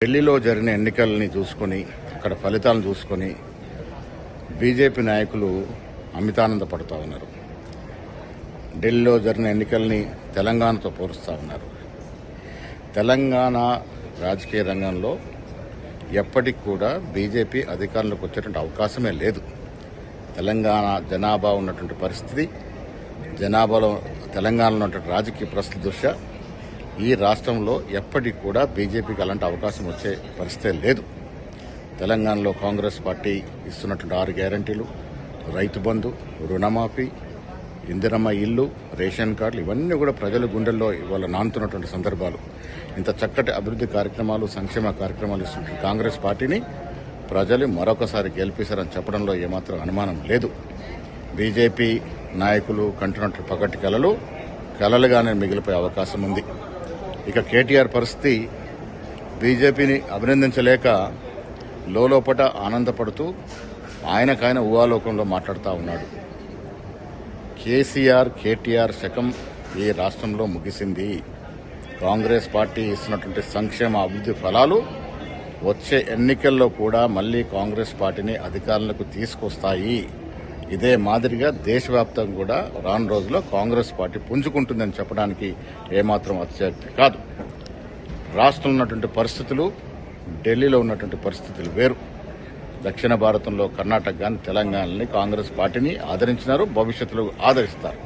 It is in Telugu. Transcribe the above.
ఢిల్లీలో జరిగిన ఎన్నికల్ని చూసుకొని అక్కడ ఫలితాలను చూసుకొని బీజేపీ నాయకులు అమితానంద పడుతూ ఉన్నారు. ఢిల్లీలో జరిగిన ఎన్నికల్ని తెలంగాణతో పోలుస్తూ ఉన్నారు. తెలంగాణ రాజకీయ రంగంలో ఎప్పటికి కూడా బీజేపీ అధికారంలోకి వచ్చేటువంటి అవకాశమే లేదు. తెలంగాణ జనాభా ఉన్నటువంటి పరిస్థితి, జనాభాలో తెలంగాణలో ఉన్నటువంటి రాజకీయ పరిస్థితి దృష్ట్యా ఈ రాష్ట్రంలో ఎప్పటికి కూడా బీజేపీకి అలాంటి అవకాశం వచ్చే పరిస్థితే లేదు. తెలంగాణలో కాంగ్రెస్ పార్టీ ఇస్తున్నటువంటి 6 గ్యారంటీలు, రైతు బంధు, రుణమాఫీ, ఇందిరమ్మ ఇల్లు, రేషన్ కార్డులు ఇవన్నీ కూడా ప్రజల గుండెల్లో ఇవాళ నానుతున్నటువంటి సందర్భాలు. ఇంత చక్కటి అభివృద్ధి కార్యక్రమాలు, సంక్షేమ కార్యక్రమాలు ఇస్తున్న కాంగ్రెస్ పార్టీని ప్రజలు మరొకసారి గెలిపిస్తారని చెప్పడంలో ఏమాత్రం అనుమానం లేదు. బీజేపీ నాయకులు కంటున్నట్టు పగటి కలలుగానే మిగిలిపోయే అవకాశం ఉంది. ఇక కేటీఆర్ పరిస్థితి, బీజేపీని అభినందించలేక లోపట ఆనందపడుతూ ఆయనకాయన ఊహాలోకంలో మాట్లాడుతూ ఉన్నాడు. కేటీఆర్ శకం ఈ రాష్ట్రంలో ముగిసింది. కాంగ్రెస్ పార్టీ ఇస్తున్నటువంటి సంక్షేమ అభివృద్ధి ఫలాలు వచ్చే ఎన్నికల్లో కూడా మళ్లీ కాంగ్రెస్ పార్టీని అధికారంలోకి తీసుకొస్తాయి. ఇదే మాదిరిగా దేశవ్యాప్తంగా కూడా రాను రోజుల్లో కాంగ్రెస్ పార్టీ పుంజుకుంటుందని చెప్పడానికి ఏమాత్రం అతిశయోక్తి కాదు. రాష్ట్రంలో ఉన్నటువంటి పరిస్థితులు, ఢిల్లీలో ఉన్నటువంటి పరిస్థితులు వేరు. దక్షిణ భారతంలో కర్ణాటక కానీ తెలంగాణని కాంగ్రెస్ పార్టీని ఆదరించినారు, భవిష్యత్తులో ఆదరిస్తారు.